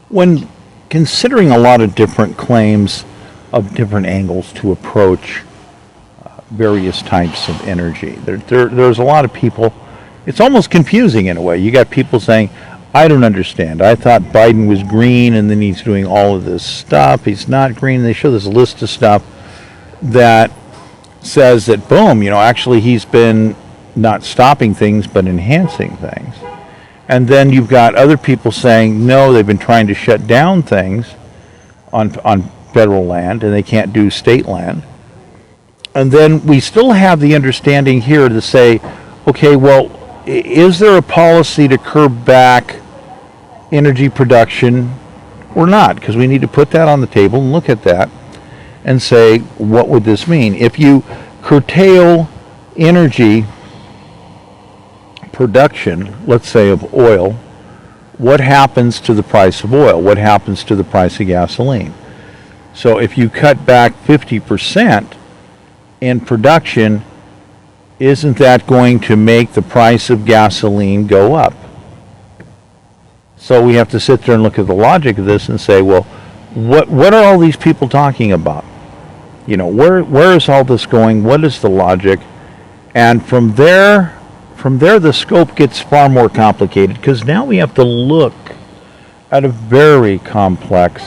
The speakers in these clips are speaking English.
When considering a lot of different claims of different angles to approach various types of energy, there's a lot of people, it's almost confusing in a way. You got people saying, I don't understand. I thought Biden was green and then he's doing all of this stuff. He's not green. They show this list of stuff that says that, boom, actually he's been not stopping things but enhancing things. And then you've got other people saying, no, they've been trying to shut down things on federal land and they can't do state land. And then we still have the understanding here to say, okay, well, is there a policy to curb back energy production or not? Because we need to put that on the table and look at that and say, what would this mean? If you curtail energy production, let's say of oil, what happens to the price of oil? What happens to the price of gasoline? So if you cut back 50% in production, isn't that going to make the price of gasoline go up? So we have to sit there and look at the logic of this and say, well, what are all these people talking about? Where is all this going? What is the logic? And from there the scope gets far more complicated, because now we have to look at a very complex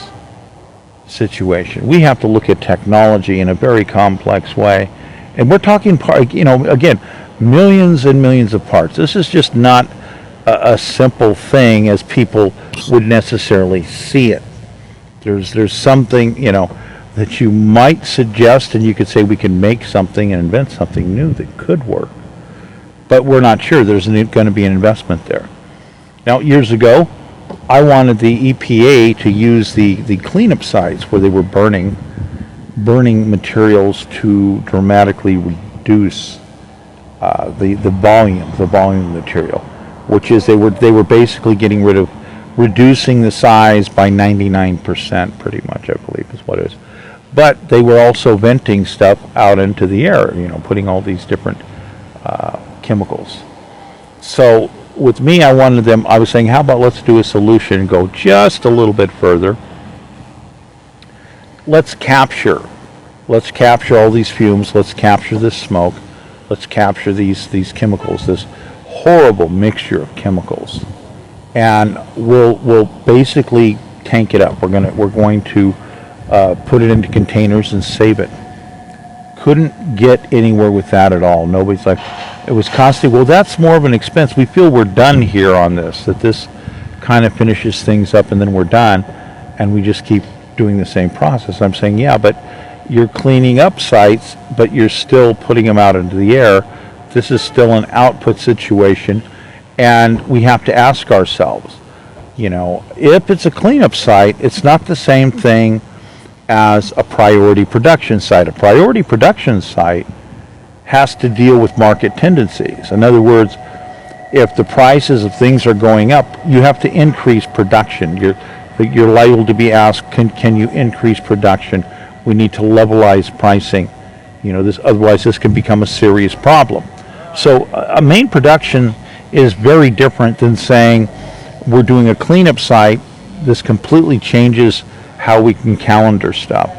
situation. We have to look at technology in a very complex way. And we're talking, again, millions and millions of parts. This is just not a simple thing as people would necessarily see it. There's something, that you might suggest, and you could say we can make something and invent something new that could work. But we're not sure there's going to be an investment there. Now, years ago, I wanted the EPA to use the cleanup sites where they were burning materials to dramatically reduce the volume of material, which is they were basically getting rid of, reducing the size by 99%, pretty much, I believe is what it is. But they were also venting stuff out into the air, putting all these different chemicals. So with me, I was saying, how about let's do a solution and go just a little bit further. Let's capture all these fumes, let's capture this smoke, let's capture these chemicals, this horrible mixture of chemicals, and we'll basically tank it up. We're going to put it into containers and save it. Couldn't get anywhere with that at all. Nobody's like, it was costly. Well, that's more of an expense. We feel we're done here on this, that this kind of finishes things up and then we're done, and we just keep doing the same process. I'm saying, yeah, but you're cleaning up sites, but you're still putting them out into the air. This is still an output situation, and we have to ask ourselves, if it's a cleanup site, it's not the same thing as a priority production site. A priority production site has to deal with market tendencies. In other words, if the prices of things are going up, you have to increase production. You're liable to be asked, can you increase production? We need to levelize pricing. Otherwise this can become a serious problem. So a main production is very different than saying we're doing a cleanup site. This completely changes how we can calendar stuff,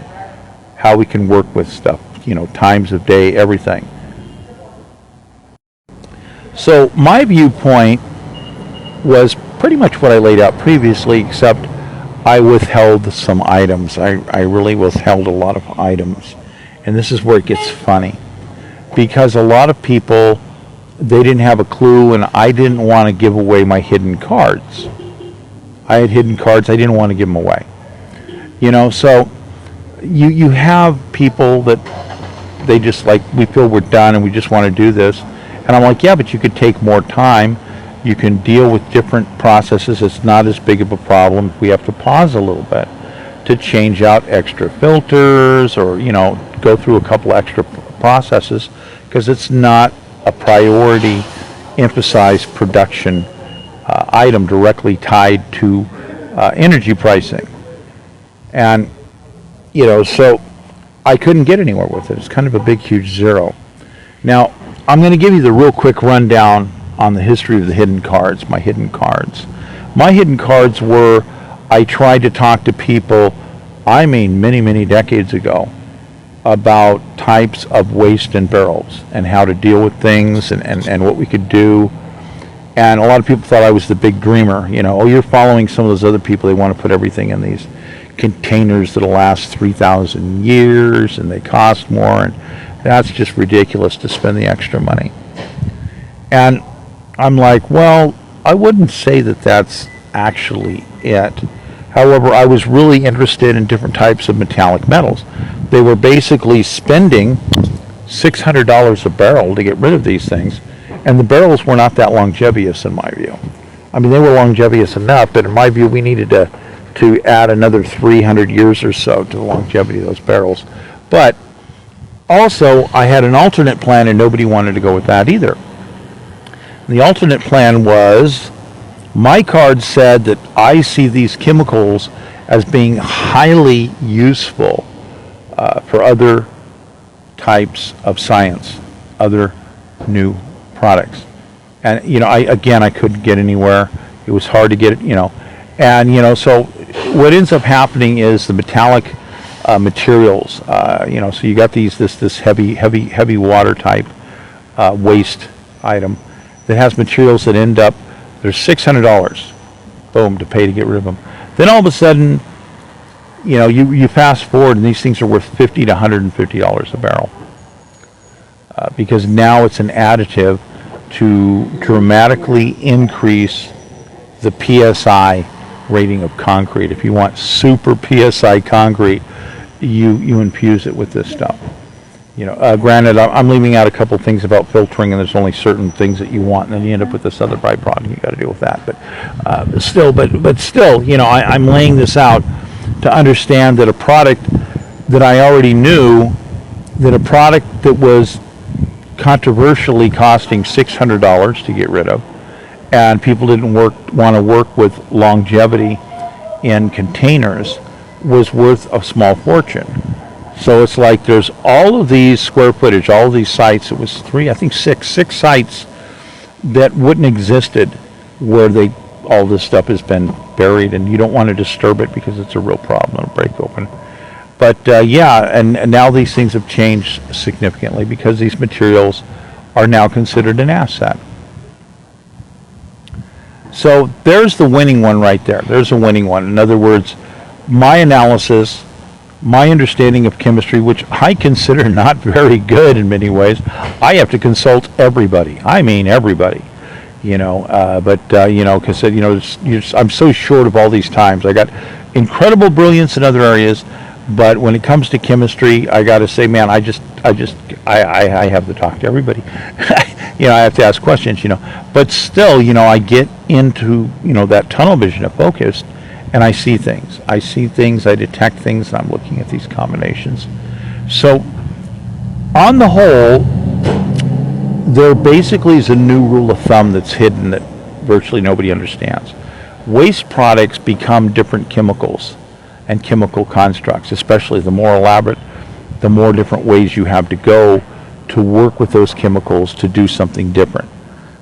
how we can work with stuff, times of day, everything. So my viewpoint was pretty much what I laid out previously, except I withheld some items. I really withheld a lot of items. And this is where it gets funny, because a lot of people, they didn't have a clue, and I didn't want to give away my hidden cards. I had hidden cards, I didn't want to give them away. So you have people that they just like, we feel we're done and we just want to do this. And I'm like, yeah, but you could take more time. You can deal with different processes. It's not as big of a problem if we have to pause a little bit to change out extra filters or, go through a couple extra processes, because it's not a priority emphasized production item directly tied to energy pricing. And, so I couldn't get anywhere with it. It's kind of a big, huge zero. Now, I'm going to give you the real quick rundown on the history of the hidden cards, my hidden cards. My hidden cards were, I tried to talk to people, I mean many, many decades ago, about types of waste in barrels and how to deal with things and what we could do. And a lot of people thought I was the big dreamer. You know, oh, you're following some of those other people. They want to put everything in these containers that'll last 3,000 years and they cost more. And that's just ridiculous to spend the extra money. And I'm like, well, I wouldn't say that that's actually it. However, I was really interested in different types of metallic metals. They were basically spending $600 a barrel to get rid of these things, and the barrels were not that longevous in my view. I mean, they were longevous enough, but in my view, we needed to add another 300 years or so to the longevity of those barrels. But also, I had an alternate plan, and nobody wanted to go with that either. The alternate plan was, my card said that I see these chemicals as being highly useful for other types of science, other new products. And, you know, I couldn't get anywhere. It was hard to get it, you know. And, you know, so what ends up happening is the metallic materials, you know, so you got this heavy water type waste item that has materials that end up, there's $600, boom, to pay to get rid of them. Then all of a sudden, you know, you fast forward and these things are worth $50 to $150 a barrel. Because now it's an additive to dramatically increase the PSI rating of concrete. If you want super PSI concrete, you infuse it with this stuff. You know, granted, I'm leaving out a couple things about filtering, and there's only certain things that you want, and then you end up with this other byproduct. You got to deal with that. But still, you know, I'm laying this out to understand that a product that I already knew, that a product that was controversially costing $600 to get rid of, and people didn't want to work with longevity in containers, was worth a small fortune. So it's like there's all of these square footage, all of these sites. It was six sites that wouldn't existed where all this stuff has been buried, and you don't want to disturb it because it's a real problem. It'll break open. But yeah, and now these things have changed significantly because these materials are now considered an asset. So there's the winning one right there. There's a winning one. In other words, my analysis, my understanding of chemistry, which I consider not very good in many ways, I have to consult everybody. I mean everybody, you know. You know, because you know, I'm so short of all these times. I got incredible brilliance in other areas, but when it comes to chemistry, I got to say, man, I have to talk to everybody. You know, I have to ask questions. You know, but still, you know, I get into, you know, that tunnel vision of focus. And I see things. I detect things, and I'm looking at these combinations. So, on the whole, there basically is a new rule of thumb that's hidden that virtually nobody understands. Waste products become different chemicals and chemical constructs, especially the more elaborate, the more different ways you have to go to work with those chemicals to do something different.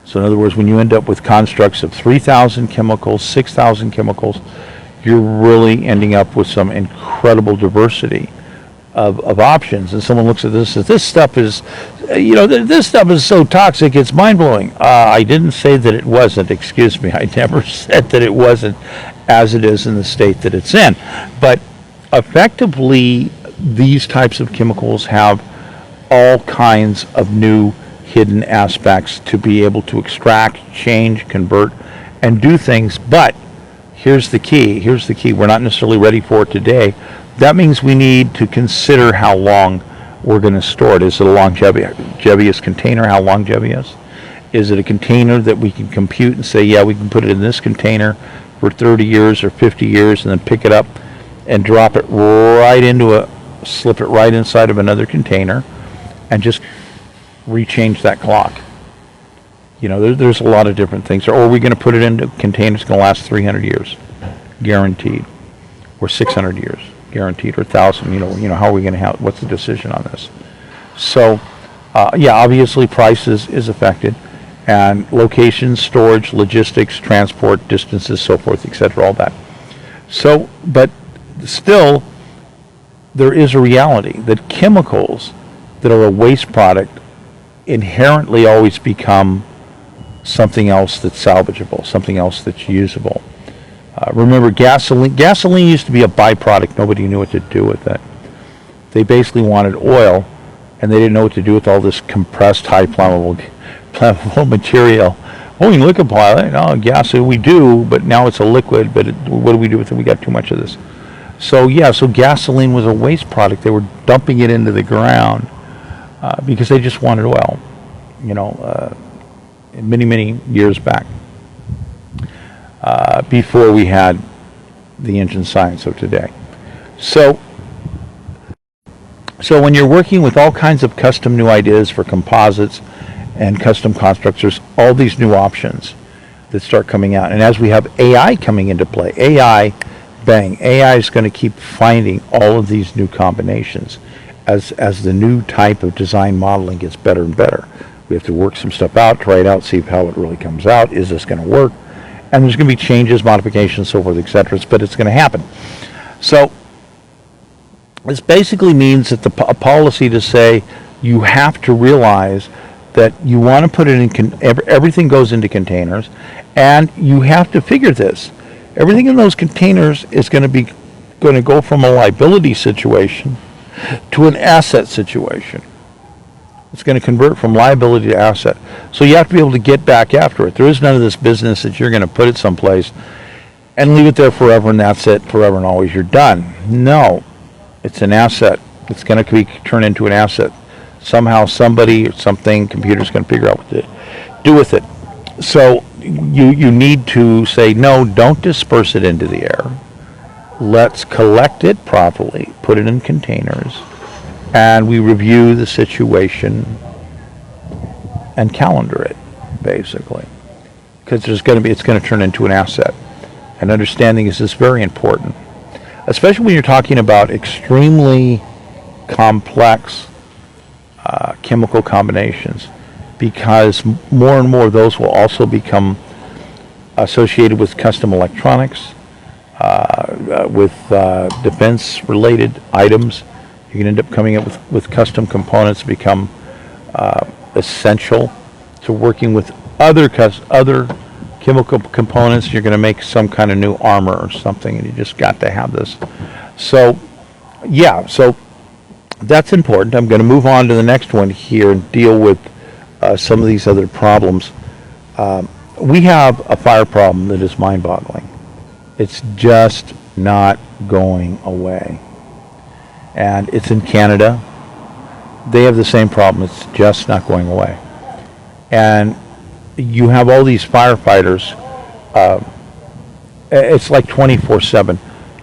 So in other words, when you end up with constructs of 3,000 chemicals, 6,000 chemicals, you're really ending up with some incredible diversity of options. And someone looks at this and says, this stuff is, you know, this stuff is so toxic, it's mind-blowing. I didn't say that it wasn't, excuse me. I never said that it wasn't as it is in the state that it's in. But effectively, these types of chemicals have all kinds of new hidden aspects to be able to extract, change, convert, and do things. But here's the key. We're not necessarily ready for it today. That means we need to consider how long we're going to store it. Is it a longevous container? How longevous? Is it a container that we can compute and say, yeah, we can put it in this container for 30 years or 50 years and then pick it up and drop it right slip it right inside of another container and just rechange that clock? You know, there's a lot of different things. Or are we going to put it into a container that's going to last 300 years, guaranteed, or 600 years, guaranteed, or 1,000? You know, how are we going to have? What's the decision on this? So, yeah, obviously price is affected, and locations, storage, logistics, transport, distances, so forth, etc., all that. So, but still, there is a reality that chemicals that are a waste product inherently always become something else that's salvageable, something else that's usable. Remember, gasoline used to be a byproduct. Nobody knew what to do with it. They basically wanted oil, and they didn't know what to do with all this compressed, high flammable material. Oh, you can look upon it. Oh, gas, we do, but now it's a liquid, but what do we do with it? We got too much of this. So, yeah, so gasoline was a waste product. They were dumping it into the ground because they just wanted oil, many, many years back, before we had the engine science of today. So when you're working with all kinds of custom new ideas for composites and custom constructs, there's all these new options that start coming out. And as we have AI coming into play, AI is going to keep finding all of these new combinations as the new type of design modeling gets better and better. We have to work some stuff out, try it out, see how it really comes out. Is this going to work? And there's going to be changes, modifications, so forth, etc. But it's going to happen. So this basically means that a policy to say you have to realize that you want to put it in, everything goes into containers, and you have to figure this. Everything in those containers is going to go from a liability situation to an asset situation. It's going to convert from liability to asset. So you have to be able to get back after it. There is none of this business that you're going to put it someplace and leave it there forever and that's it, forever and always, you're done. No, it's an asset. It's going to be turned into an asset. Somehow somebody or something, computer's going to figure out what to do with it. So you need to say, no, don't disperse it into the air. Let's collect it properly, put it in containers, and we review the situation and calendar it, basically. Because it's going to turn into an asset. And understanding is very important, especially when you're talking about extremely complex chemical combinations, because more and more of those will also become associated with custom electronics, with defense-related items. You can end up coming up with custom components that become essential to working with other chemical components. You're going to make some kind of new armor or something, and you just got to have this. So, yeah, so that's important. I'm going to move on to the next one here and deal with some of these other problems. We have a fire problem that is mind-boggling. It's just not going away. And it's in Canada. They have the same problem. It's just not going away. And you have all these firefighters. It's like 24/7,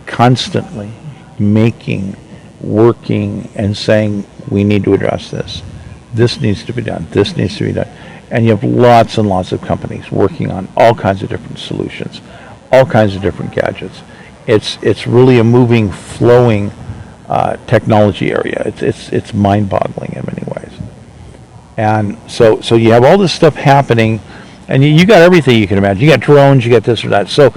constantly making, working, and saying, we need to address this. This needs to be done. This needs to be done. And you have lots and lots of companies working on all kinds of different solutions, all kinds of different gadgets. It's really a moving, flowing technology area. It's mind-boggling in many ways. And so you have all this stuff happening, and you got everything you can imagine. You got drones, you got this or that. So,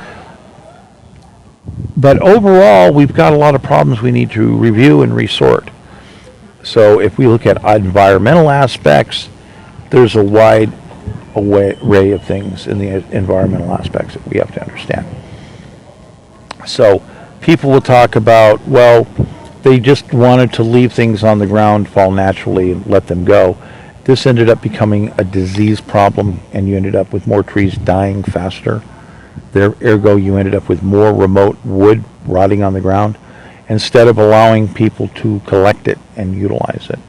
but overall, we've got a lot of problems we need to review and resort. So if we look at environmental aspects, there's a wide array of things in the environmental aspects that we have to understand. So people will talk about, well, they just wanted to leave things on the ground, fall naturally, and let them go. This ended up becoming a disease problem, and you ended up with more trees dying faster. Ergo, you ended up with more remote wood rotting on the ground, instead of allowing people to collect it and utilize it.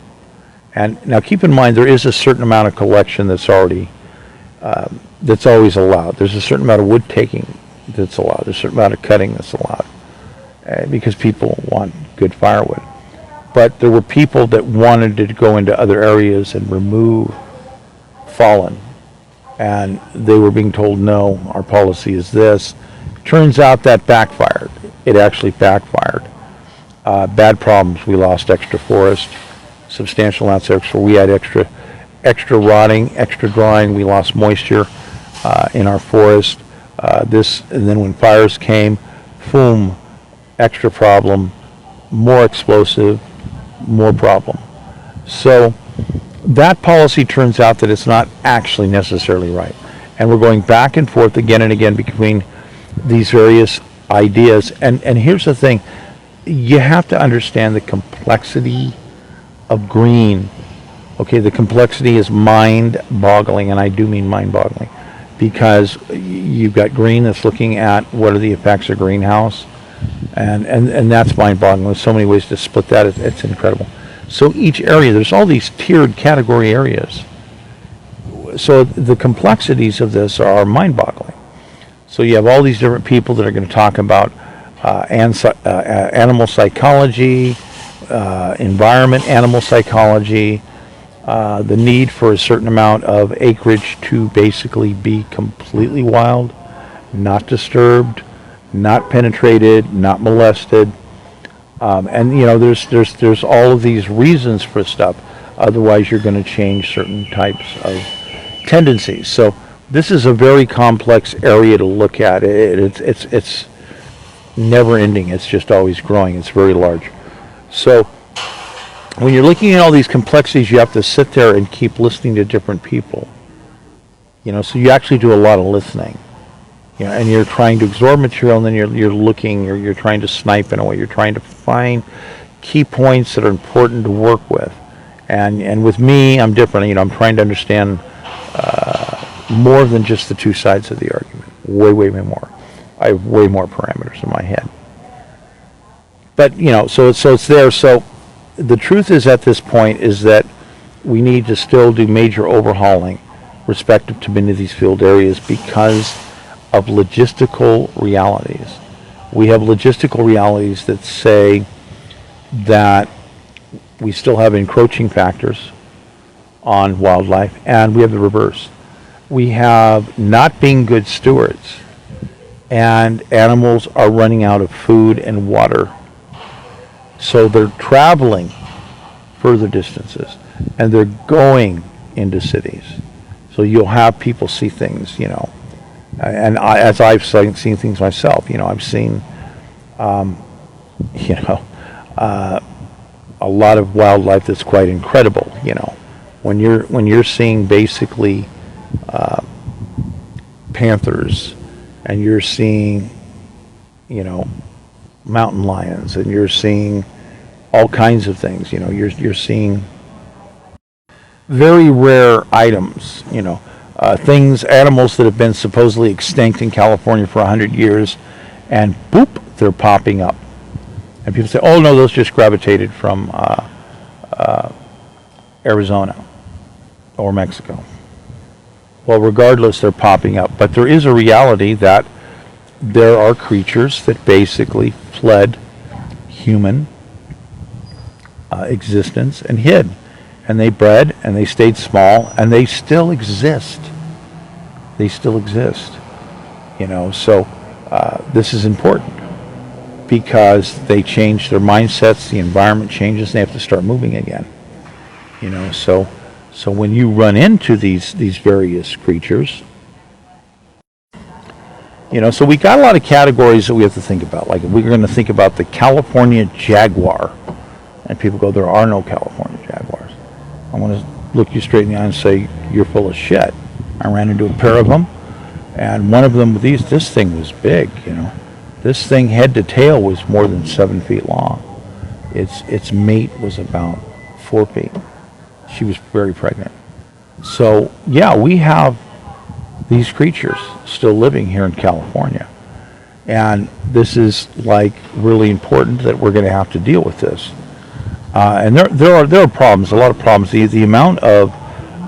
And now keep in mind, there is a certain amount of collection that's already, that's always allowed. There's a certain amount of wood taking that's allowed. There's a certain amount of cutting that's allowed, because people want good firewood. But there were people that wanted to go into other areas and remove fallen. And they were being told, no, our policy is this. Turns out that backfired. It actually backfired. Bad problems. We lost extra forest, substantial amounts of extra. We had extra extra rotting, extra drying. We lost moisture in our forest. And then when fires came, boom, extra problem, more explosive, more problem. So that policy turns out that it's not actually necessarily right. And we're going back and forth again and again between these various ideas. And here's the thing, you have to understand the complexity of green. Okay, the complexity is mind-boggling, and I do mean mind-boggling, because you've got green that's looking at what are the effects of greenhouse, and that's mind-boggling. There's so many ways to split that, it's incredible. So each area, there's all these tiered category areas. So the complexities of this are mind-boggling. So you have all these different people that are going to talk about animal psychology, environment, animal psychology, the need for a certain amount of acreage to basically be completely wild, not disturbed, not penetrated, not molested, and you know there's all of these reasons for stuff. Otherwise, you're going to change certain types of tendencies. So this is a very complex area to look at. It's never ending. It's just always growing. It's very large. So when you're looking at all these complexities, you have to sit there and keep listening to different people. You know, so you actually do a lot of listening. You know, and you're trying to absorb material, and then you're looking, you're trying to snipe in a way. You're trying to find key points that are important to work with. And with me, I'm different. You know, I'm trying to understand more than just the two sides of the argument. Way more. I have way more parameters in my head. But you know, so it's there. So the truth is, at this point, is that we need to still do major overhauling respective to many of these field areas because of logistical realities. We have logistical realities that say that we still have encroaching factors on wildlife, and we have the reverse. We have not being good stewards, and animals are running out of food and water. So they're traveling further distances, and they're going into cities. So you'll have people see things, you know, as I've seen things myself, you know, I've seen, you know, a lot of wildlife that's quite incredible, you know, when you're seeing basically panthers, and you're seeing, you know, mountain lions, and you're seeing all kinds of things, you know, you're seeing very rare items, you know, animals that have been supposedly extinct in California for 100 years, and boop, they're popping up. And people say, oh no, those just gravitated from Arizona or Mexico. Well, regardless, they're popping up. But there is a reality that there are creatures that basically fled human existence and hid. And they bred, and they stayed small, and they still exist. They still exist. You know, so this is important because they change their mindsets, the environment changes, they have to start moving again. You know, so when you run into these various creatures, you know, so we got a lot of categories that we have to think about. Like, we're going to think about the California jaguar, and people go, there are no California jaguars. I want to look you straight in the eye and say, you're full of shit. I ran into a pair of them, and one of them, this thing was big, you know. This thing, head to tail, was more than 7 feet long. Its mate was about 4 feet. She was very pregnant. So, yeah, we have these creatures still living here in California. And this is, like, really important that we're going to have to deal with this. And there are problems, a lot of problems. The amount of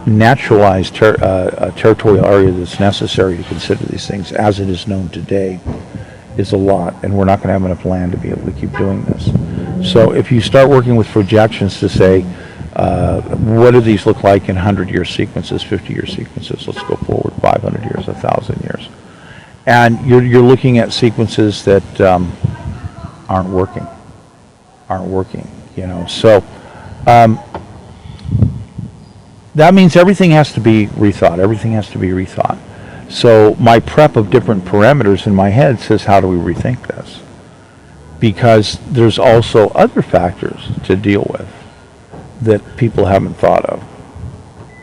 naturalized territorial area that's necessary to consider these things as it is known today is a lot, and we're not going to have enough land to be able to keep doing this. So if you start working with projections to say, what do these look like in 100-year sequences, 50-year sequences, let's go forward 500 years, 1,000 years. And you're looking at sequences that aren't working, you know. So that means everything has to be rethought. Everything has to be rethought. So my prep of different parameters in my head says, how do we rethink this? Because there's also other factors to deal with that people haven't thought of.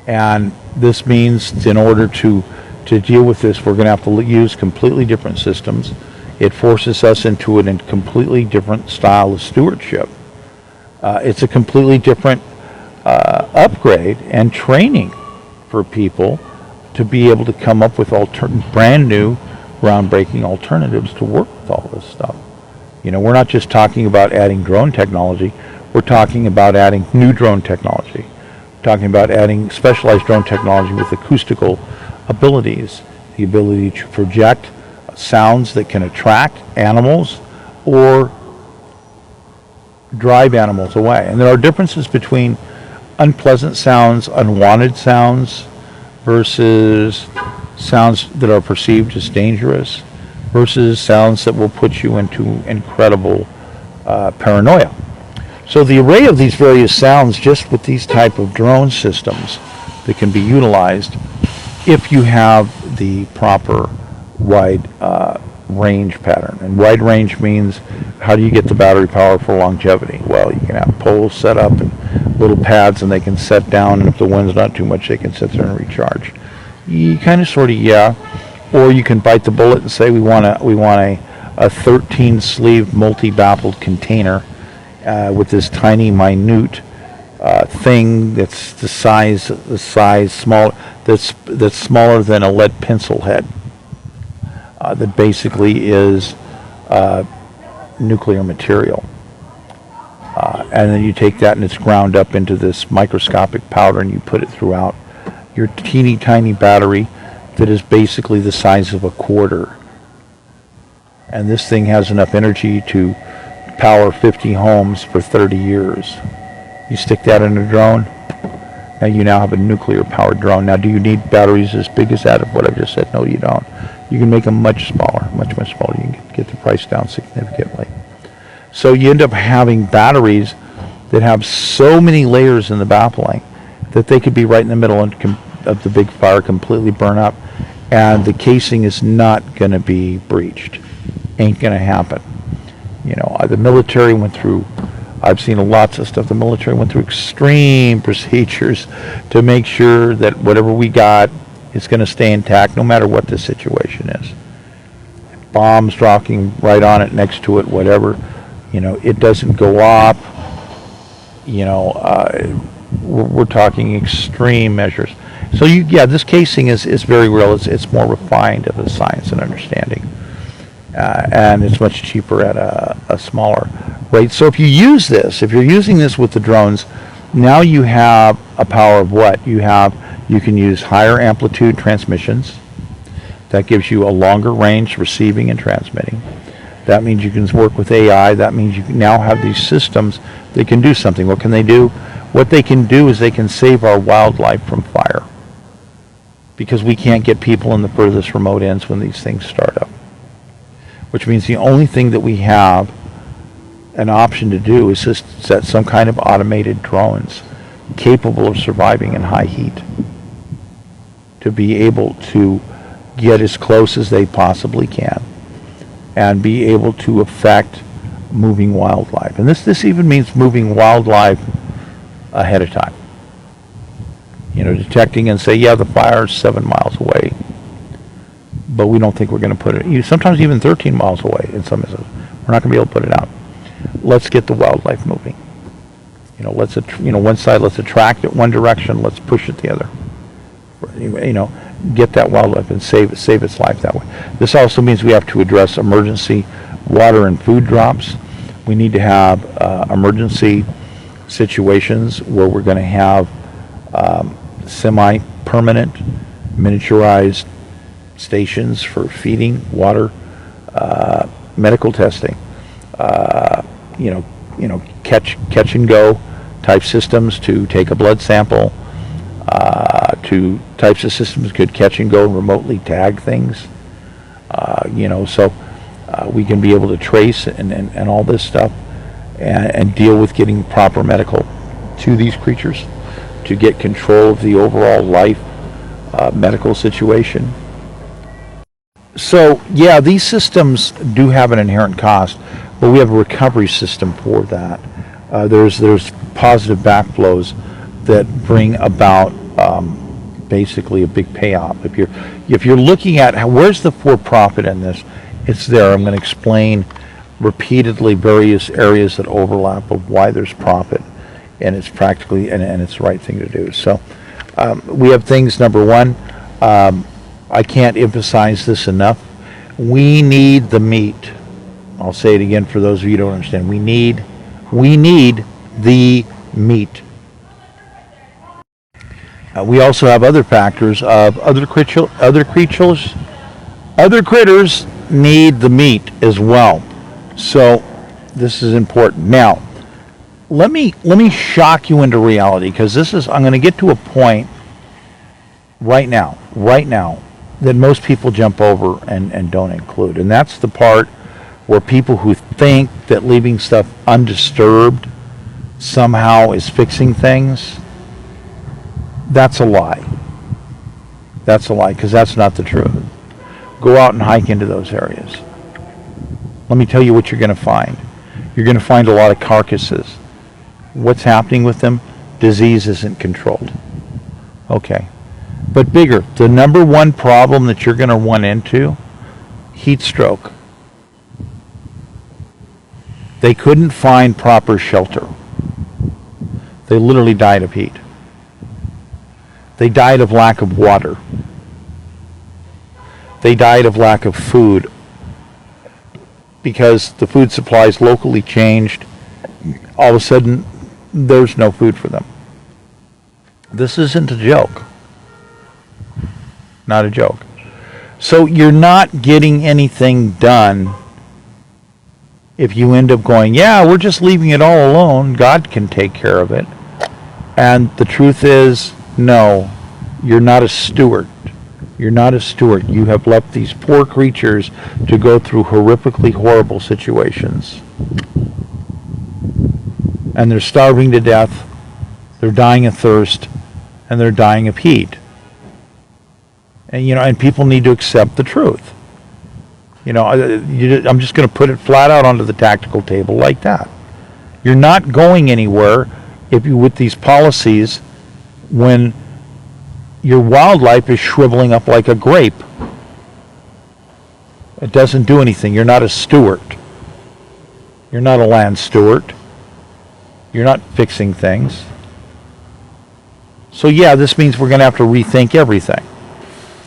And this means in order to deal with this, we're going to have to use completely different systems. It forces us into a completely different style of stewardship. It's a completely different upgrade and training for people to be able to come up with brand new, groundbreaking alternatives to work with all this stuff. You know, we're not just talking about adding drone technology. We're talking about adding new drone technology. We're talking about adding specialized drone technology with acoustical abilities, the ability to project sounds that can attract animals or drive animals away. And there are differences between unpleasant sounds, unwanted sounds, versus sounds that are perceived as dangerous, versus sounds that will put you into incredible paranoia. So the array of these various sounds, just with these type of drone systems that can be utilized, if you have the proper wide range pattern. And wide range means, how do you get the battery power for longevity? Well, you can have poles set up and little pads, and they can set down, and if the wind's not too much, they can sit there and recharge. You kind of sort of, yeah. Or you can bite the bullet and say, we want a 13 sleeve multi-baffled container with this tiny minute thing that's the size small, that's smaller than a lead pencil head, that basically is nuclear material. And then you take that and it's ground up into this microscopic powder, and you put it throughout your teeny tiny battery that is basically the size of a quarter. And this thing has enough energy to power 50 homes for 30 years. You stick that in a drone, now you now have a nuclear powered drone. Now, do you need batteries as big as that of what I just said? No, you don't. You can make them much smaller, much smaller. You can get the price down significantly. So you end up having batteries that have so many layers in the baffling that they could be right in the middle of the big fire, completely burn up, and the casing is not going to be breached. Ain't going to happen. You know, the military went through, I've seen lots of stuff, the military went through extreme procedures to make sure that whatever we got is going to stay intact no matter what the situation is. Bombs dropping right on it, next to it, whatever. You know, it doesn't go up. You know, we're talking extreme measures. So this casing is very real. It's more refined of a science and understanding, and it's much cheaper at a smaller rate. So if you use this, if you're using this with the drones, now you have a power of what? You can use higher amplitude transmissions. That gives you a longer range receiving and transmitting. That means you can work with AI. That means you now have these systems that can do something. What can they do? What they can do is they can save our wildlife from fire, because we can't get people in the furthest remote ends when these things start up. Which means the only thing that we have an option to do is just set some kind of automated drones capable of surviving in high heat, to be able to get as close as they possibly can and be able to affect moving wildlife. And this even means moving wildlife ahead of time. You know, detecting and say, yeah, the fire's 7 miles away, but we don't think we're going to put it, sometimes even 13 miles away in some instances. We're not going to be able to put it out. Let's get the wildlife moving. You know, one side, let's attract it one direction, let's push it the other. You know, get that wildlife and save its life that way. This also means we have to address emergency water and food drops. We need to have emergency situations where we're going to have semi-permanent miniaturized stations for feeding, water, medical testing, catch and go type systems to take a blood sample, to types of systems could catch and go and remotely tag things, so we can be able to trace and all this stuff and deal with getting proper medical to these creatures to get control of the overall life medical situation. So yeah, these systems do have an inherent cost, but we have a recovery system for that. There's positive backflows that bring about basically a big payoff. If you're looking at where's the for-profit in this, it's there. I'm going to explain repeatedly various areas that overlap of why there's profit, and it's practically and it's the right thing to do. So we have things. Number one, I can't emphasize this enough. We need the meat. I'll say it again for those of you who don't understand. We need the meat. We also have other factors of other critters need the meat as well. So this is important. Now, let me shock you into reality, because I'm going to get to a point right now that most people jump over and don't include. And that's the part where people who think that leaving stuff undisturbed somehow is fixing things. That's a lie. That's a lie, because that's not the truth. Go out and hike into those areas. Let me tell you what you're going to find. You're going to find a lot of carcasses. What's happening with them? Disease isn't controlled. Okay. But bigger, the number one problem that you're going to run into, heat stroke. They couldn't find proper shelter. They literally died of heat. They died of lack of water. They died of lack of food because the food supplies locally changed. All of a sudden, there's no food for them. This isn't a joke. Not a joke. So you're not getting anything done if you end up going, yeah, we're just leaving it all alone. God can take care of it. And the truth is, no, you're not a steward. You're not a steward. You have left these poor creatures to go through horrifically horrible situations. And they're starving to death, they're dying of thirst, and they're dying of heat. And and people need to accept the truth. I'm just going to put it flat out onto the tactical table like that. You're not going anywhere with these policies when your wildlife is shriveling up like a grape. It doesn't do anything. You're not a steward. You're not a land steward. You're not fixing things. So yeah, this means we're going to have to rethink everything.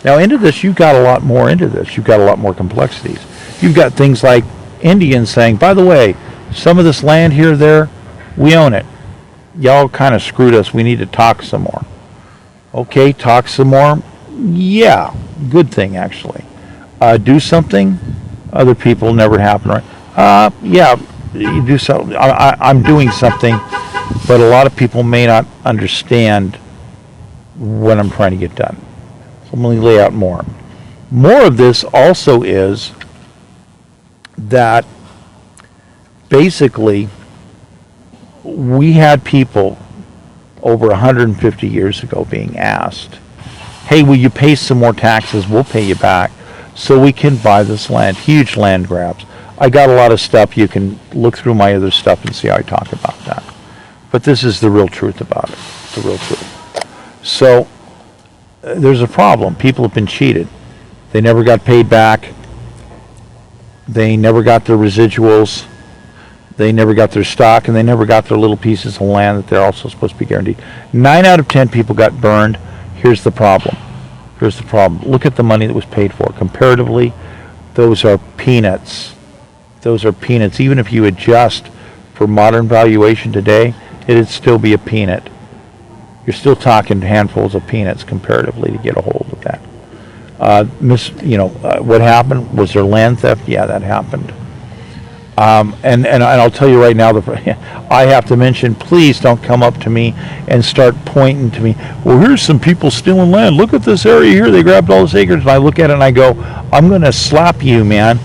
Now into this, you've got a lot more into this. You've got a lot more complexities. You've got things like Indians saying, by the way, some of this land here, there, we own it. Y'all kind of screwed us. We need to talk some more. Okay, talk some more. Yeah, good thing actually. Do something. Other people never happen, right? Yeah, you do something. I'm doing something, but a lot of people may not understand what I'm trying to get done. So I'm going to lay out more. More of this also is that basically we had people over 150 years ago being asked, hey, will you pay some more taxes? We'll pay you back so we can buy this land. Huge land grabs. I got a lot of stuff. You can look through my other stuff and see how I talk about that. But this is the real truth about it. The real truth. So there's a problem. People have been cheated. They never got paid back. They never got their residuals. They never got their stock, and they never got their little pieces of land that they're also supposed to be guaranteed. 9 out of 10 people got burned. Here's the problem. Here's the problem. Look at the money that was paid for. Comparatively, those are peanuts. Those are peanuts. Even if you adjust for modern valuation today, it'd still be a peanut. You're still talking handfuls of peanuts comparatively to get a hold of that. What happened? Was there land theft? Yeah, that happened. And I'll tell you right now, I have to mention, please don't come up to me and start pointing to me. Well, here's some people stealing land. Look at this area here. They grabbed all this acres. And I look at it and I go, I'm going to slap you, man.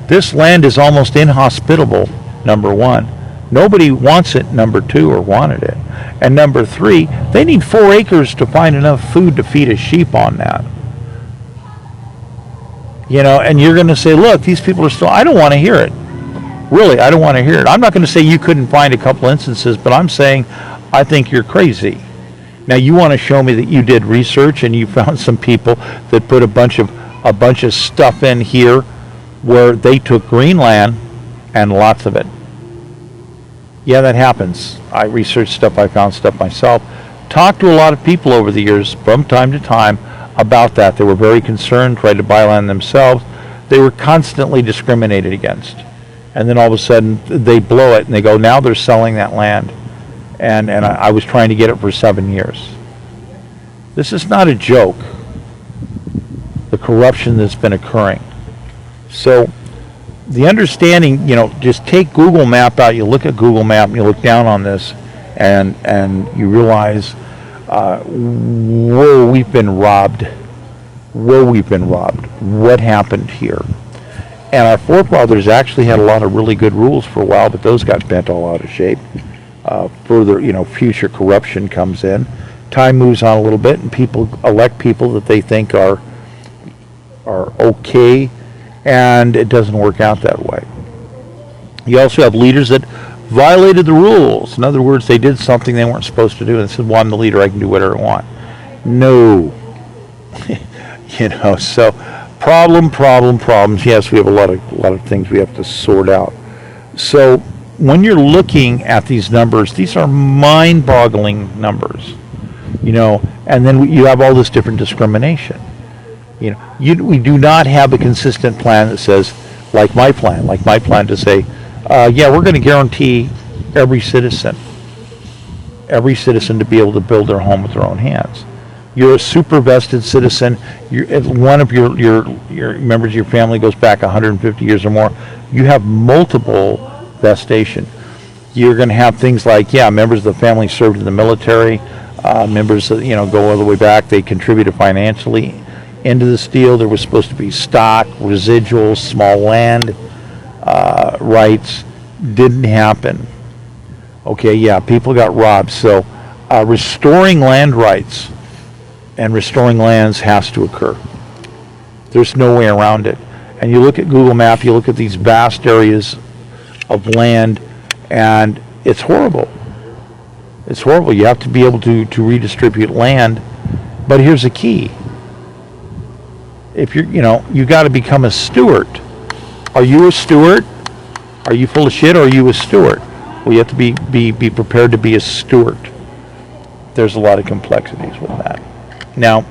This land is almost inhospitable, number one. Nobody wants it, number 2, or wanted it. And number 3, they need 4 acres to find enough food to feed a sheep on that. You know, and you're going to say, look, these people are still, I don't want to hear it. Really, I don't want to hear it. I'm not going to say you couldn't find a couple instances, but I'm saying I think you're crazy. Now, you want to show me that you did research and you found some people that put a bunch of stuff in here where they took green land and lots of it. Yeah, that happens. I researched stuff, I found stuff myself. Talked to a lot of people over the years from time to time about that. They were very concerned, tried to buy land themselves. They were constantly discriminated against. And then all of a sudden they blow it and they go, now they're selling that land. And I was trying to get it for 7 years. This is not a joke, the corruption that's been occurring. So the understanding, you know, just take Google Map out, you look at Google Map, and you look down on this, and you realize, whoa, we've been robbed. Whoa, we've been robbed. What happened here? And our forefathers actually had a lot of really good rules for a while, but those got bent all out of shape. Further, you know, future corruption comes in. Time moves on a little bit, and people elect people that they think are okay, and it doesn't work out that way. You also have leaders that violated the rules. In other words, they did something they weren't supposed to do, and said, well, I'm the leader, I can do whatever I want. No. You know, so problems. Yes, we have a lot of things we have to sort out. So when you're looking at these numbers, these are mind-boggling numbers, you know, and then you have all this different discrimination. You know, we do not have a consistent plan that says, like my plan to say, yeah, we're going to guarantee every citizen to be able to build their home with their own hands. You're a super vested citizen. One of your members of your family goes back 150 years or more. You have multiple vestation. You're going to have things like, yeah, members of the family served in the military. Members that, you know, go all the way back. They contributed financially into this deal. There was supposed to be stock, residuals, small land rights. Didn't happen. Okay, yeah, people got robbed. So restoring land rights and restoring lands has to occur. There's no way around it. And you look at Google Maps, you look at these vast areas of land, and it's horrible. It's horrible. You have to be able to redistribute land. But here's the key. If you got to become a steward. Are you a steward? Are you full of shit, or are you a steward? Well, you have to be prepared to be a steward. There's a lot of complexities with that. Now,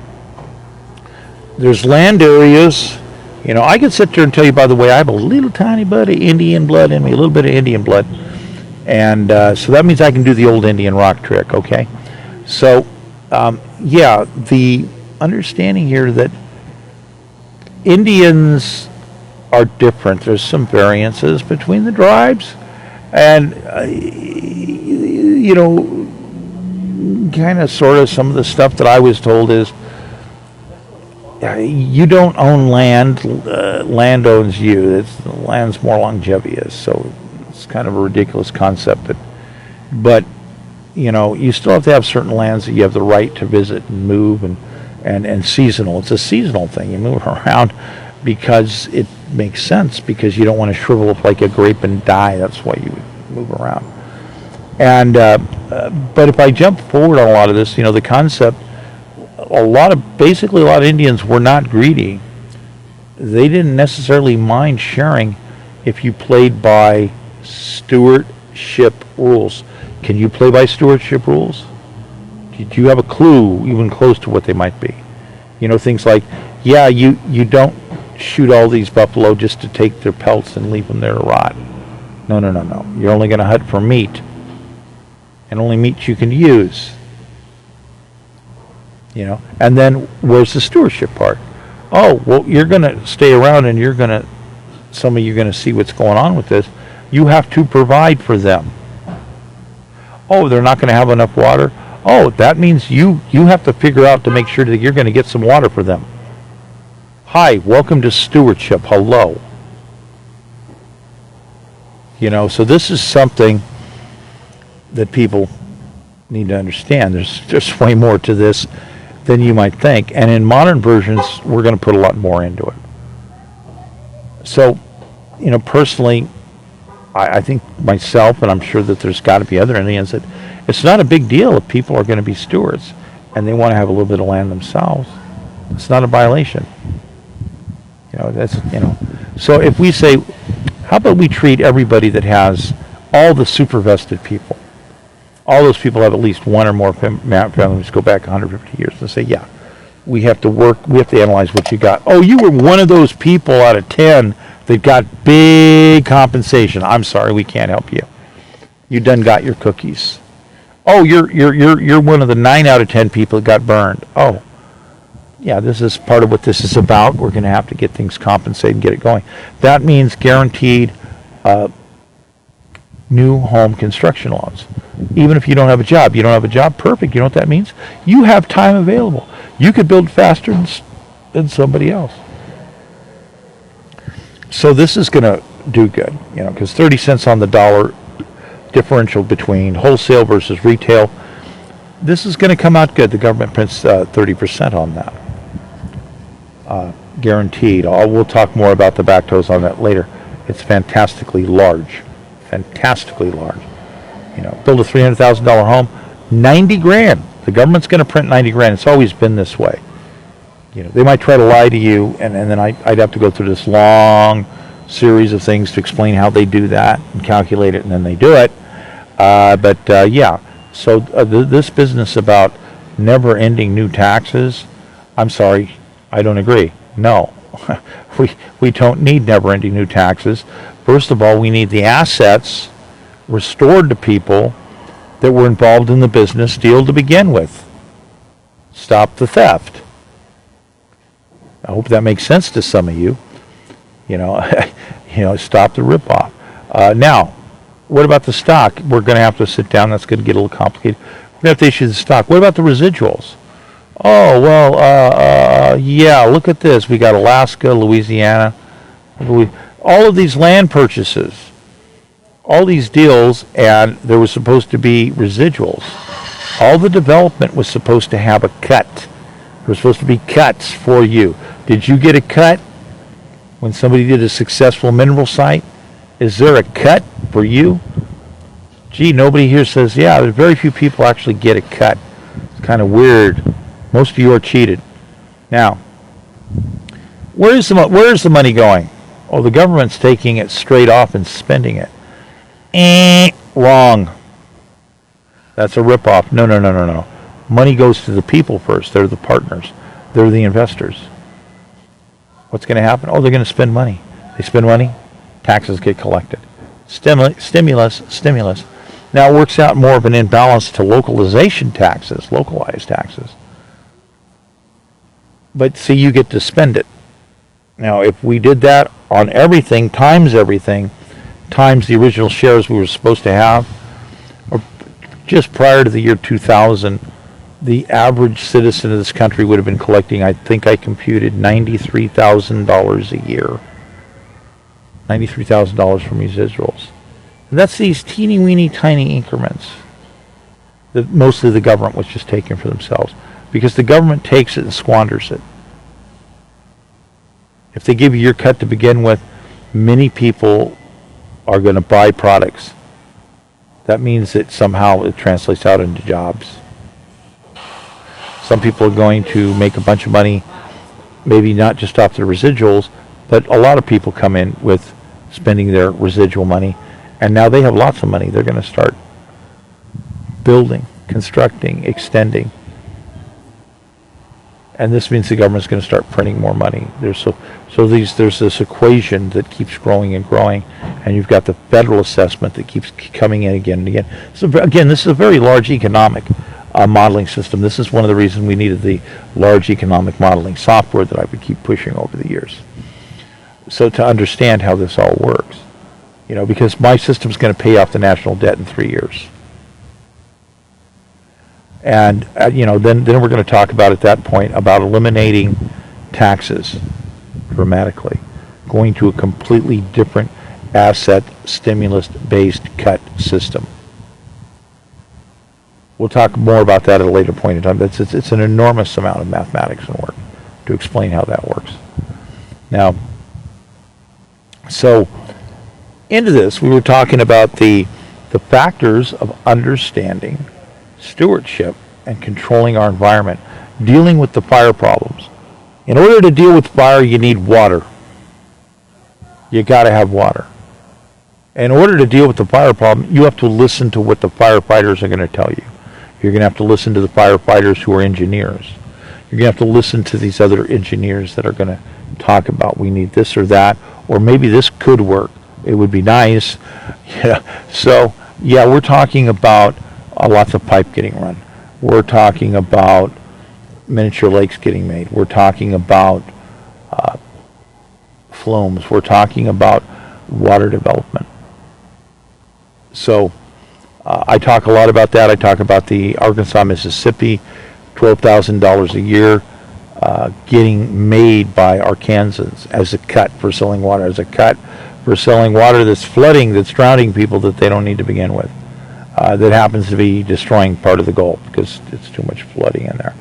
there's land areas. You know, I could sit there and tell you, by the way, I have a little tiny bit of Indian blood in me, a little bit of Indian blood. And so that means I can do the old Indian rock trick, okay? So, yeah, the understanding here that Indians are different. There's some variances between the tribes. And, you know, kind of sort of some of the stuff that I was told is, you don't own land, land owns you. The land's more longevity, so it's kind of a ridiculous concept. But you know, you still have to have certain lands that you have the right to visit and move, and seasonal. It's a seasonal thing. You move around because it makes sense, because you don't want to shrivel up like a grape and die. That's why you move around. And but if I jump forward on a lot of this, you know, the concept, basically a lot of Indians were not greedy. They didn't necessarily mind sharing if you played by stewardship rules. Can you play by stewardship rules? Do you have a clue even close to what they might be? You know, things like, yeah, you don't shoot all these buffalo just to take their pelts and leave them there to rot. No. You're only going to hunt for meat, and only meat you can use. You know, and then where's the stewardship part? Oh, well, you're going to stay around, and some of you are going to see what's going on with this. You have to provide for them. Oh, they're not going to have enough water. Oh, that means you have to figure out to make sure that you're going to get some water for them. Hi, welcome to stewardship. Hello. You know, so this is something that people need to understand. There's way more to this than you might think. And in modern versions, we're going to put a lot more into it. So, personally, I think myself, and I'm sure that there's got to be other Indians, that it's not a big deal if people are going to be stewards and they want to have a little bit of land themselves. It's not a violation. So if we say, how about we treat everybody that has all the super vested people, all those people have at least one or more families, go back 150 years, and say, yeah, we have to analyze what you got. Oh, you were one of those people out of 10 that got big compensation. I'm sorry, we can't help you. You done got your cookies. Oh, you're one of the 9 out of 10 people that got burned. Oh, yeah, this is part of what this is about. We're going to have to get things compensated and get it going. That means guaranteed new home construction loans. Even if you don't have a job. You don't have a job, perfect. You know what that means? You have time available. You could build faster than somebody else. So this is going to do good, because 30 cents on the dollar differential between wholesale versus retail, this is going to come out good. The government prints 30% on that. Guaranteed. We'll talk more about the back toes on that later. It's fantastically large. Fantastically large. Build a $300,000 home, 90 grand. The government's going to print 90 grand. It's always been this way. They might try to lie to you, and then I'd have to go through this long series of things to explain how they do that and calculate it, and then they do it. Yeah. So this business about never-ending new taxes, I'm sorry, I don't agree. No, we don't need never-ending new taxes. First of all, we need the assets restored to people that were involved in the business deal to begin with. Stop the theft. I hope that makes sense to some of you. Stop the ripoff. Now, what about the stock? We're going to have to sit down. That's going to get a little complicated. We're going to have to issue the stock. What about the residuals? Oh, well, yeah, look at this. We got Alaska, Louisiana, all of these land purchases, all these deals, and there was supposed to be residuals. All the development was supposed to have a cut. There were supposed to be cuts for you. Did you get a cut when somebody did a successful mineral site? Is there a cut for you? Gee, nobody here says, yeah, there's very few people actually get a cut. It's kind of weird. Most of you are cheated. Now, where's the money going? Oh, the government's taking it straight off and spending it. Wrong. That's a ripoff. No. Money goes to the people first. They're the partners. They're the investors. What's going to happen? Oh, they're going to spend money. They spend money, taxes get collected. Stimulus. Now it works out more of an imbalance to localized taxes. But see, you get to spend it. Now, if we did that on everything times the original shares we were supposed to have, or just prior to the year 2000, the average citizen of this country would have been collecting, I think I computed, $93,000 a year. $93,000 from residuals. And that's these teeny weeny tiny increments that mostly the government was just taking for themselves. Because the government takes it and squanders it. If they give you your cut to begin with, many people are going to buy products. That means that somehow it translates out into jobs. Some people are going to make a bunch of money, maybe not just off their residuals, but a lot of people come in with spending their residual money, and now they have lots of money. They're going to start building, constructing, extending. And this means the government's going to start printing more money. There's this equation that keeps growing and growing, and you've got the federal assessment that keeps coming in again and again. So again, this is a very large economic modeling system. This is one of the reasons we needed the large economic modeling software that I would keep pushing over the years. So to understand how this all works, because my system's going to pay off the national debt in 3 years. And, then we're going to talk about at that point about eliminating taxes dramatically, going to a completely different asset stimulus-based cut system. We'll talk more about that at a later point in time. It's an enormous amount of mathematics and work to explain how that works. Now, so into this, we were talking about the factors of understanding stewardship and controlling our environment, dealing with the fire problems. In order to deal with fire, you need water. You got to have water. In order to deal with the fire problem, you have to listen to what the firefighters are going to tell you. You're going to have to listen to the firefighters who are engineers. You're going to have to listen to these other engineers that are going to talk about we need this or that, or maybe this could work. It would be nice. Yeah. So, yeah, we're talking about lots of pipe getting run. We're talking about miniature lakes getting made. We're talking about flumes. We're talking about water development. So I talk a lot about that. I talk about the Arkansas, Mississippi, $12,000 a year getting made by Arkansans as a cut for selling water, as a cut for selling water that's flooding, that's drowning people that they don't need to begin with. That happens to be destroying part of the Gulf because it's too much flooding in there.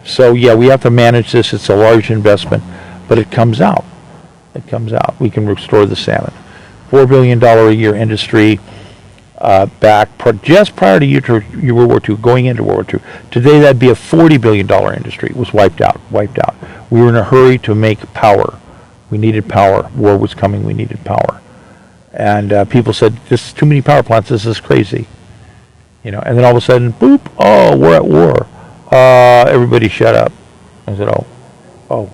So yeah, we have to manage this. It's a large investment, but it comes out. It comes out. We can restore the salmon. $4 billion a year industry back just prior to World War II, going into World War II. Today that'd be a $40 billion industry. It was wiped out. We were in a hurry to make power. We needed power. War was coming. We needed power. And people said, this is too many power plants. This is crazy. And then all of a sudden, boop, oh, we're at war. Everybody shut up. I said, oh,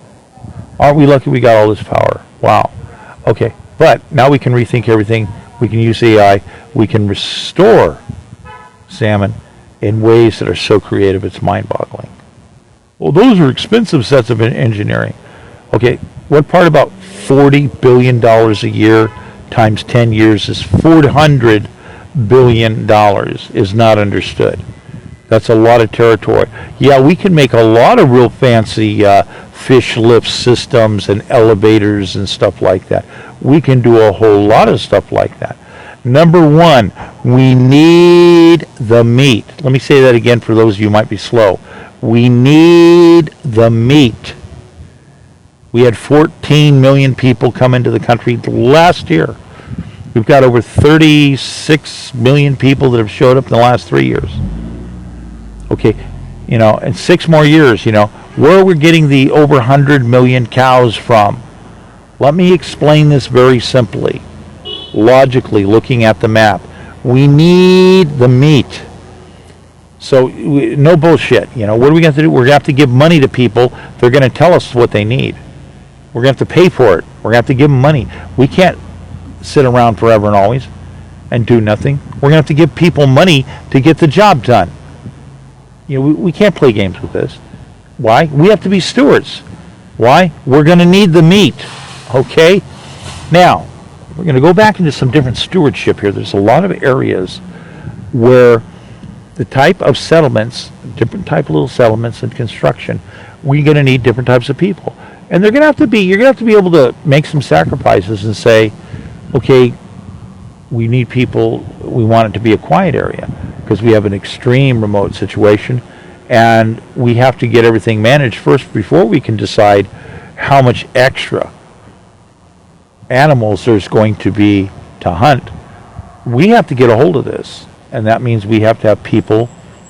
aren't we lucky we got all this power? Wow. Okay, but now we can rethink everything. We can use AI. We can restore salmon in ways that are so creative it's mind-boggling. Well, those are expensive sets of engineering. Okay, what part about $40 billion a year times 10 years is $400 billion is not understood. That's a lot of territory. Yeah, we can make a lot of real fancy fish lift systems and elevators and stuff like that. We can do a whole lot of stuff like that. Number one, we need the meat. Let me say that again for those of you who might be slow. We need the meat. We had 14 million people come into the country last year. We've got over 36 million people that have showed up in the last 3 years. Okay, in 6 more years, where are we getting the over 100 million cows from? Let me explain this very simply, logically, looking at the map. We need the meat. So, no bullshit. What are we going to do? We're going to have to give money to people. They're going to tell us what they need. We're going to have to pay for it. We're going to have to give them money. We can't sit around forever and always and do nothing. We're going to have to give people money to get the job done. We can't play games with this. Why? We have to be stewards. Why? We're going to need the meat. Okay? Now, we're going to go back into some different stewardship here. There's a lot of areas where the type of settlements, different type of little settlements and construction, we're going to need different types of people. And you're going to have to be able to make some sacrifices and say, okay, we need people, we want it to be a quiet area because we have an extreme remote situation and we have to get everything managed first before we can decide how much extra animals there's going to be to hunt. We have to get a hold of this, and that means we have to have people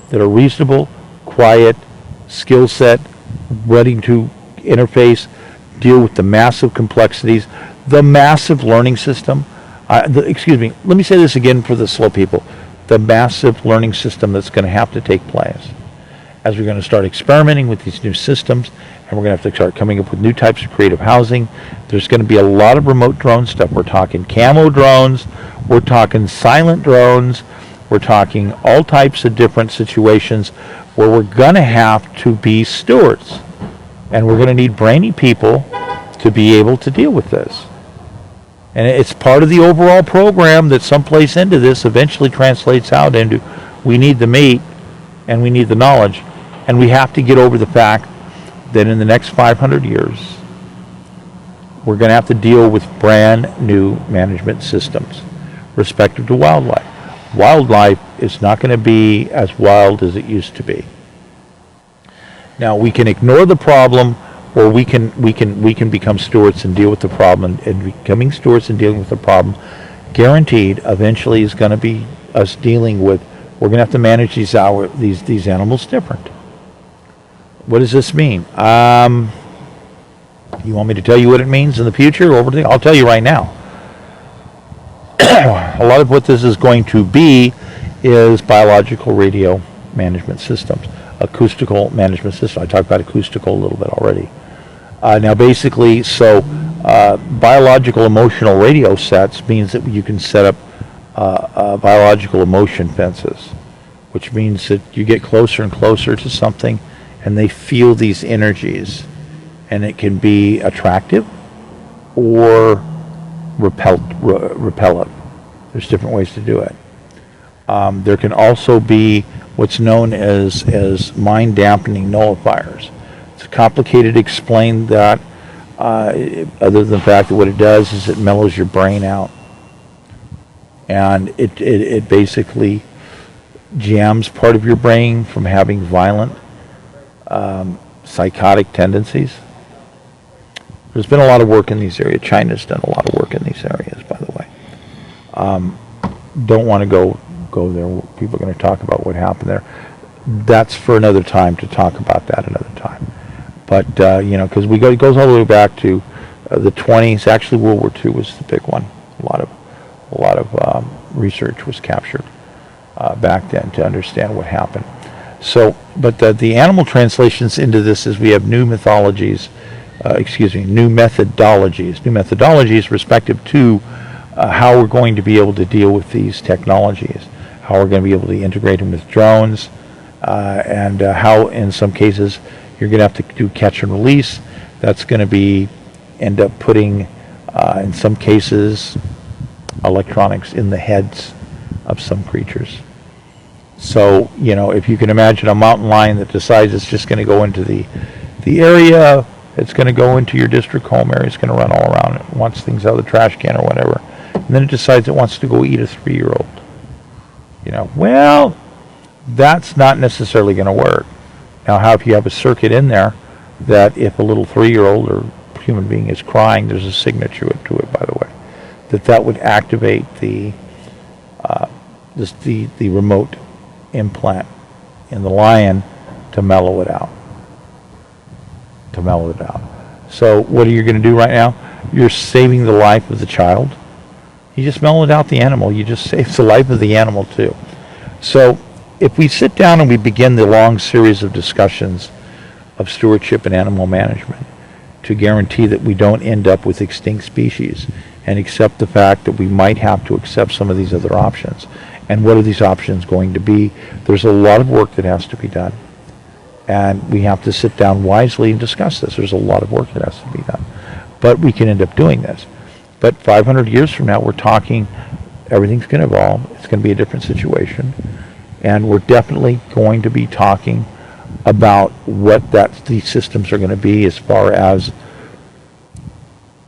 that are reasonable, quiet, skill set, ready to interface, deal with the massive complexities, the massive learning system. Excuse me, let me say this again for the slow people. The massive learning system that's going to have to take place as we're going to start experimenting with these new systems, and we're going to have to start coming up with new types of creative housing. There's going to be a lot of remote drone stuff. We're talking camo drones, we're talking silent drones, we're talking all types of different situations where we're going to have to be stewards, and we're going to need brainy people to be able to deal with this. And it's part of the overall program that someplace into this eventually translates out into we need the meat and we need the knowledge, and we have to get over the fact that in the next 500 years we're going to have to deal with brand new management systems respective to wildlife. wildlife is not going to be as wild as it used to be. Now we can ignore the problem, or we can become stewards and deal with the problem. And becoming stewards and dealing with the problem, guaranteed, eventually is going to be us dealing with. We're going to have to manage these animals different. What does this mean? You want me to tell you what it means in the future? I'll tell you right now. A lot of what this is going to be is biological radio management systems, acoustical management system. I talked about acoustical a little bit already. Now basically, biological emotional radio sets means that you can set up biological emotion fences, which means that you get closer and closer to something and they feel these energies, and it can be attractive or repellent. There's different ways to do it. There can also be what's known as mind dampening nullifiers. It's complicated to explain that, other than the fact that what it does is it mellows your brain out, and it basically jams part of your brain from having violent psychotic tendencies. There's been a lot of work in these areas. China's done a lot of work in these areas, by the way. Don't want to go there. People are going to talk about what happened there. That's for another time, to talk about that another time. But because it goes all the way back to the 20s. Actually, World War II was the big one. A lot of research was captured back then to understand what happened. So, but the animal translations into this is we have new methodologies respective to how we're going to be able to deal with these technologies, how we're going to be able to integrate them with drones, and how in some cases you're going to have to do catch and release. That's going to end up putting, in some cases, electronics in the heads of some creatures. So, if you can imagine a mountain lion that decides it's just going to go into the area, it's going to go into your district home area, it's going to run all around it, wants things out of the trash can or whatever, and then it decides it wants to go eat a 3-year-old. Well, that's not necessarily going to work. Now, how if you have a circuit in there that if a little 3-year-old or human being is crying, there's a signature to it, by the way, that would activate the remote implant in the lion to mellow it out. So what are you going to do right now? You're saving the life of the child. You just mellowed out the animal. You just saved the life of the animal too. So if we sit down and we begin the long series of discussions of stewardship and animal management to guarantee that we don't end up with extinct species, and accept the fact that we might have to accept some of these other options. And what are these options going to be? There's a lot of work that has to be done. And we have to sit down wisely and discuss this. There's a lot of work that has to be done. But we can end up doing this. But 500 years from now, we're talking, everything's going to evolve. It's going to be a different situation. And we're definitely going to be talking about what these systems are going to be, as far as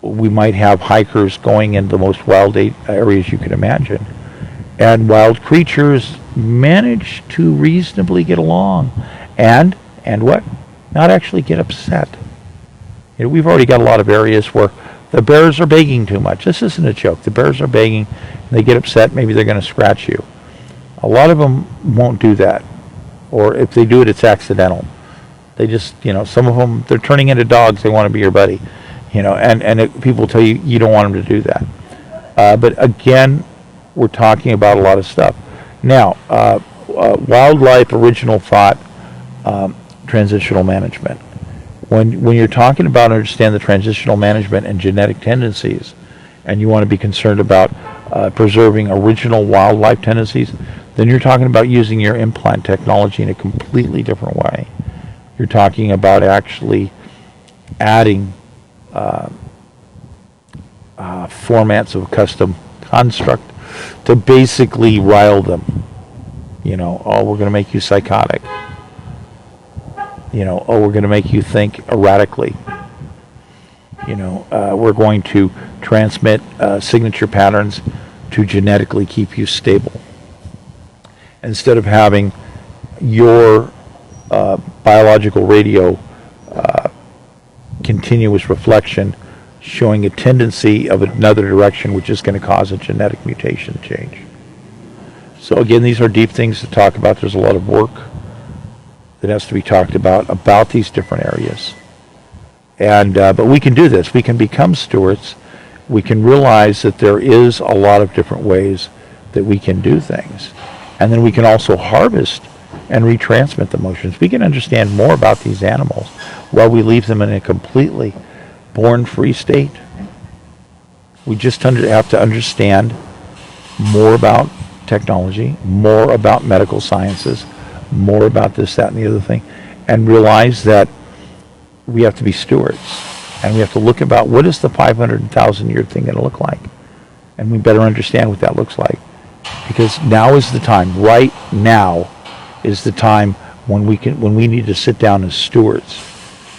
we might have hikers going into the most wild areas you can imagine. And wild creatures manage to reasonably get along. And what? Not actually get upset. We've already got a lot of areas where the bears are begging too much. This isn't a joke. The bears are begging, and they get upset, maybe they're going to scratch you. A lot of them won't do that. Or if they do it, it's accidental. They just, some of them, they're turning into dogs. They want to be your buddy. And people tell you, you don't want them to do that. But again, we're talking about a lot of stuff. Now, wildlife original thought, transitional management. When you're talking about understand the transitional management and genetic tendencies, and you want to be concerned about preserving original wildlife tendencies, then you're talking about using your implant technology in a completely different way. You're talking about actually adding formats of a custom construct to basically rile them. We're going to make you psychotic. We're going to make you think erratically. We're going to transmit signature patterns to genetically keep you stable. instead of having your biological radio continuous reflection showing a tendency of another direction, which is going to cause a genetic mutation change. So again, these are deep things to talk about. There's a lot of work that has to be talked about these different areas. And but we can do this. We can become stewards. We can realize that there is a lot of different ways that we can do things. And then we can also harvest and retransmit the emotions. We can understand more about these animals while we leave them in a completely born-free state. We just have to understand more about technology, more about medical sciences, more about this, that, and the other thing, and realize that we have to be stewards. And we have to look about what is the 500,000-year thing going to look like. And we better understand what that looks like. Because now is the time, right now is the time when we need to sit down as stewards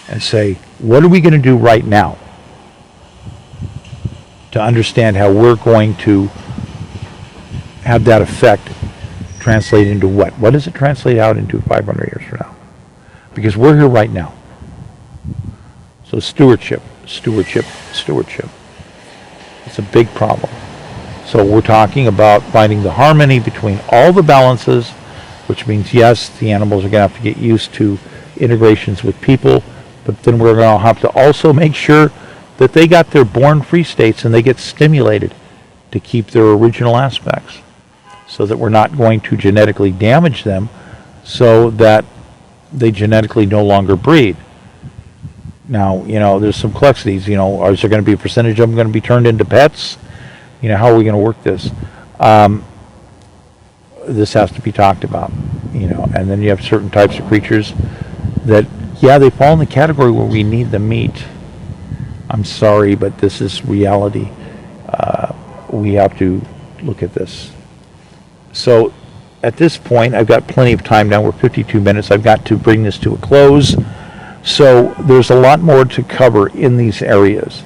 and say, what are we going to do right now to understand how we're going to have that effect translate into what? What does it translate out into 500 years from now? Because we're here right now. So stewardship. It's a big problem. So we're talking about finding the harmony between all the balances, which means, yes, the animals are going to have to get used to integrations with people, but then we're going to have to also make sure that they got their born-free states and they get stimulated to keep their original aspects, so that we're not going to genetically damage them so that they genetically no longer breed. Now, there's some complexities. Is there going to be a percentage of them going to be turned into pets? How are we going to work this? This has to be talked about, and then you have certain types of creatures that, they fall in the category where we need the meat. I'm sorry, but this is reality. We have to look at this. So at this point, I've got plenty of time now. We're 52 minutes. I've got to bring this to a close. So there's a lot more to cover in these areas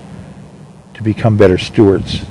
to become better stewards.